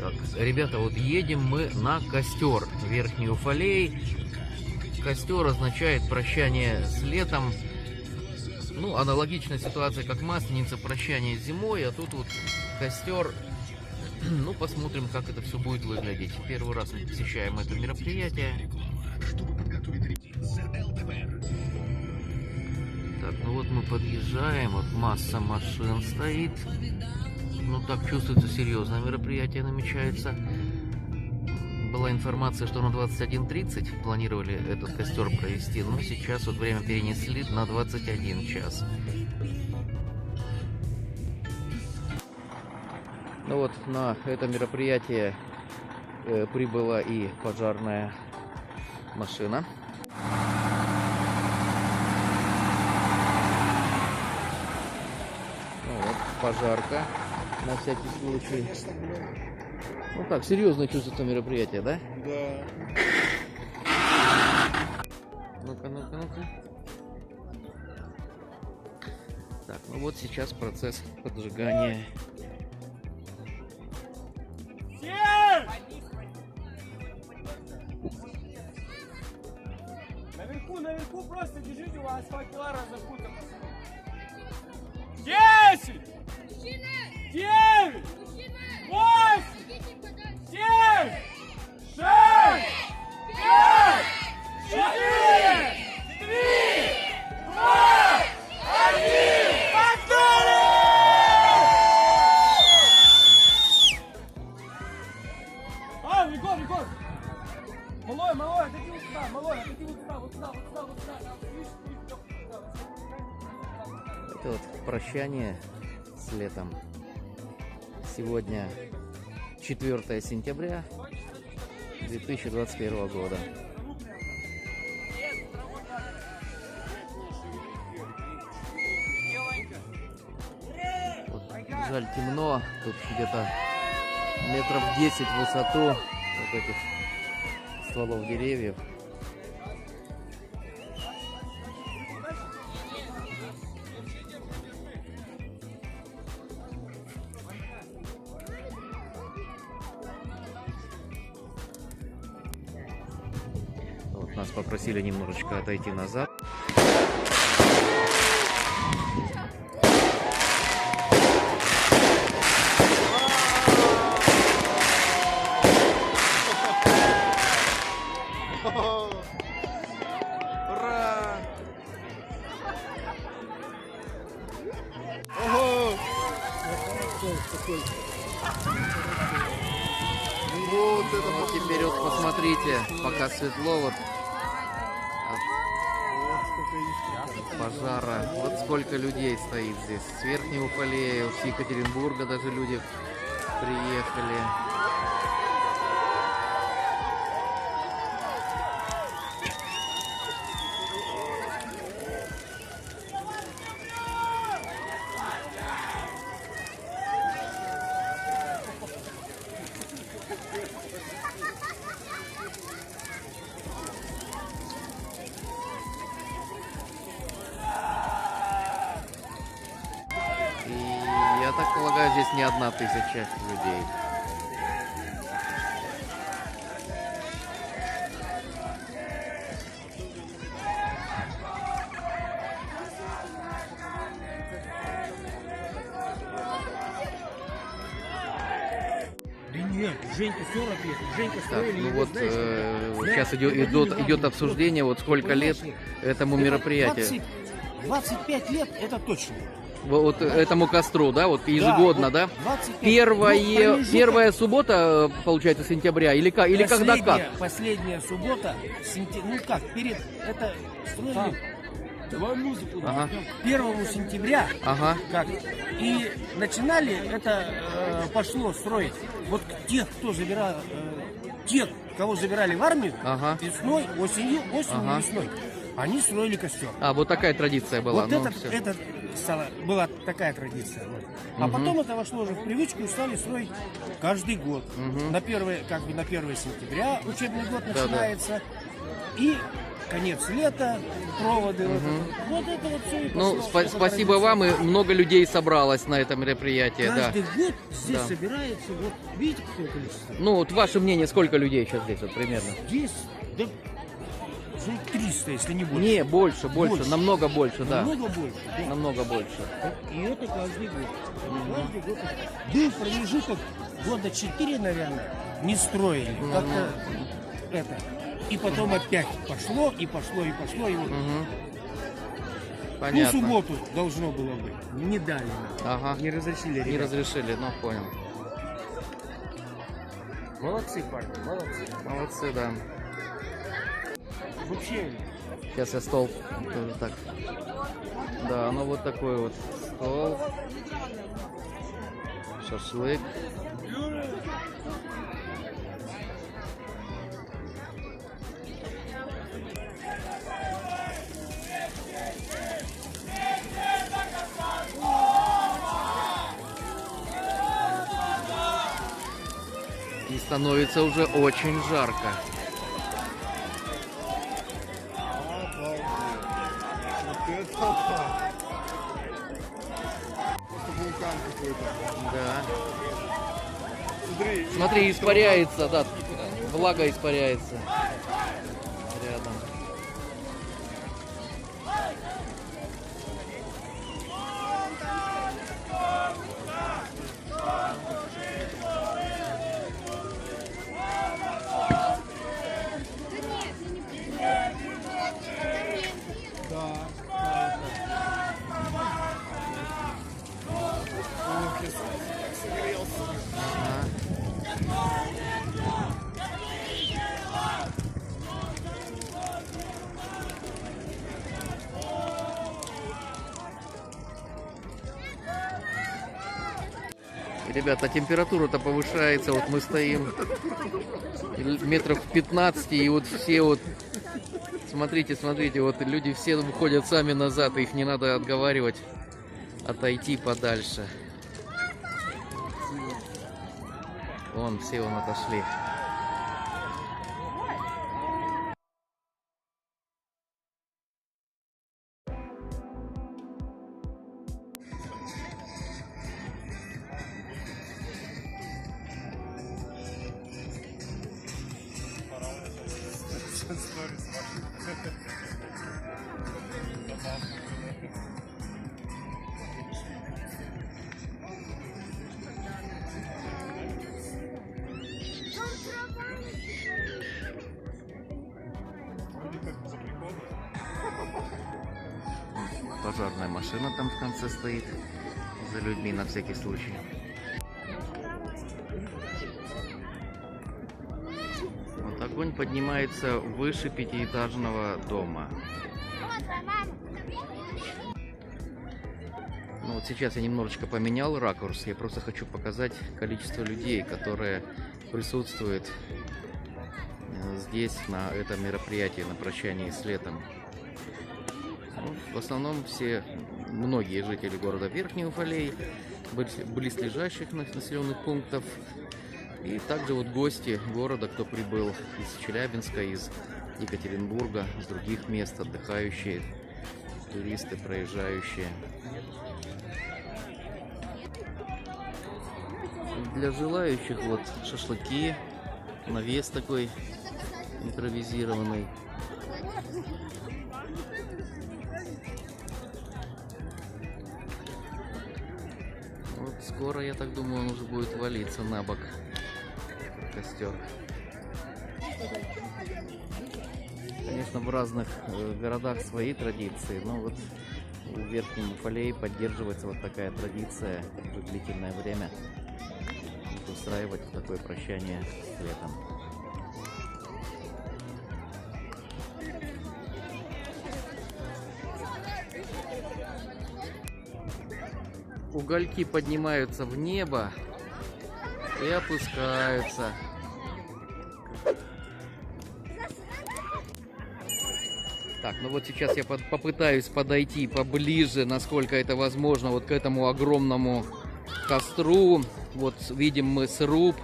Так, ребята, вот едем мы на костер Верхний Уфалей. Костер означает прощание с летом. Ну, аналогичная ситуация, как Масленица, прощание с зимой, а тут вот костер. Ну, посмотрим, как это все будет выглядеть. Первый раз мы посещаем это мероприятие. Так, ну вот мы подъезжаем, вот масса машин стоит. Ну, так чувствуется, серьезное мероприятие намечается. Была информация, что на 21:30 планировали этот костер провести, но сейчас вот время перенесли на 21 час. Ну вот на это мероприятие прибыла и пожарная машина. Ну вот, пожарка на всякий случай. Ну так, серьезно чувствуется мероприятие, да? Да. Ну-ка, ну-ка, ну-ка. Так, ну вот сейчас процесс поджигания. Наверху просто держите, у вас факела разопутано. 10! 9! 8! 7! 6! 5! 4! 3! 2! 1! Погнали! Егор! Малой, отойди вот сюда, отойди вот сюда. Это вот прощание с летом. Сегодня 4 сентября 2021 года. Вот, жаль, темно. Тут где-то метров 10 в высоту вот этих стволов деревьев. Вот, нас попросили немножечко отойти назад. Ура! Ого! Вот это Вот теперь вот посмотрите, пока светло, вот от пожара. Вот сколько людей стоит здесь. С Верхнего Уфалея, с Екатеринбурга даже люди приехали. И я так полагаю, здесь не 1000 людей. Да нет, Женька 40 лет, Женька Так, строили, ну его, вот знаешь, сейчас да, идет обсуждение, вот сколько лет этому мероприятию. 25 лет это точно. Вот этому костру, да, вот ежегодно, да? 25. Первая суббота, получается, сентября, или когда как? Последняя суббота, ну как, перед, это строили, давай музыку, Ага. 1 сентября, Ага. как, и начинали, это пошло строить, вот тех, кто забирал, тех, кого забирали в армию, Ага. весной, осенью, Ага. весной, они строили костер. А, вот такая традиция была. Вот Ну, это была такая традиция. Вот. А потом это вошло уже в привычку и стали строить каждый год. На 1 сентября учебный год начинается. И конец лета, проводы. Вот это вот все. Ну, спасибо вам, и много людей собралось на это мероприятие. Каждый год здесь Да. собирается, вот видите, какое количество? Ну, вот ваше мнение, сколько людей сейчас здесь вот примерно? Здесь, да, 300, если не больше. Не, больше, Больше. намного больше, да. Намного больше. Да. Намного больше. И это каждый год. Каждый год. Был промежуток года 4, наверное, не строили. Как-то это. И потом опять пошло, и пошло, и пошло. И вот. Мгм. Ну, Понятно. субботу должно было быть. Не дали нам. Ага. Не разрешили, Не ребята. разрешили, ну, понял. Молодцы, парни, молодцы. Молодцы, да. Вообще, Сейчас я стол тоже так. Да, ну вот такой вот стол. Шашлык. И становится уже очень жарко. Вот это да. Это вулкан какой-то. Да. Смотри. Смотри, испаряется, да, влага испаряется рядом. Ох, я согрелся. Ага. И, ребята, температура-то повышается, вот мы стоим метров 15, и вот все вот, смотрите, вот люди все выходят сами назад, их не надо отговаривать отойти подальше. Вон, все вон отошли. Пожарная машина там в конце стоит за людьми на всякий случай. Вот огонь поднимается выше пятиэтажного дома. Ну вот сейчас я немножечко поменял ракурс. Я просто хочу показать количество людей, которые присутствуют здесь на этом мероприятии, на прощании с летом. Ну, в основном многие жители города Верхний Уфалей, близлежащих населенных пунктов, и также вот гости города, кто прибыл из Челябинска, из Екатеринбурга, из других мест, отдыхающие, туристы, проезжающие. Для желающих вот шашлыки, навес такой импровизированный. Вот скоро, я так думаю, он уже будет валиться на бок, костер. Конечно, в разных городах свои традиции, но вот в Верхнем Уфалее поддерживается вот такая традиция уже длительное время, устраивать такое прощание с летом. Угольки поднимаются в небо и опускаются. Так, ну вот сейчас я попытаюсь подойти поближе, насколько это возможно, вот к этому огромному костру. Вот видим мы сруб.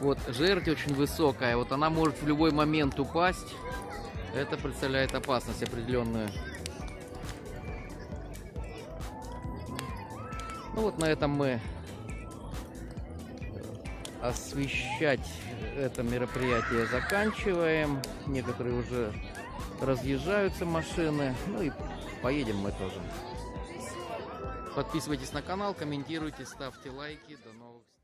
Вот жерть очень высокая, вот она может в любой момент упасть. Это представляет опасность определенную. Ну вот на этом мы освещать это мероприятие заканчиваем. Некоторые уже разъезжаются машины. Ну и поедем мы тоже. Подписывайтесь на канал, комментируйте, ставьте лайки. До новых встреч.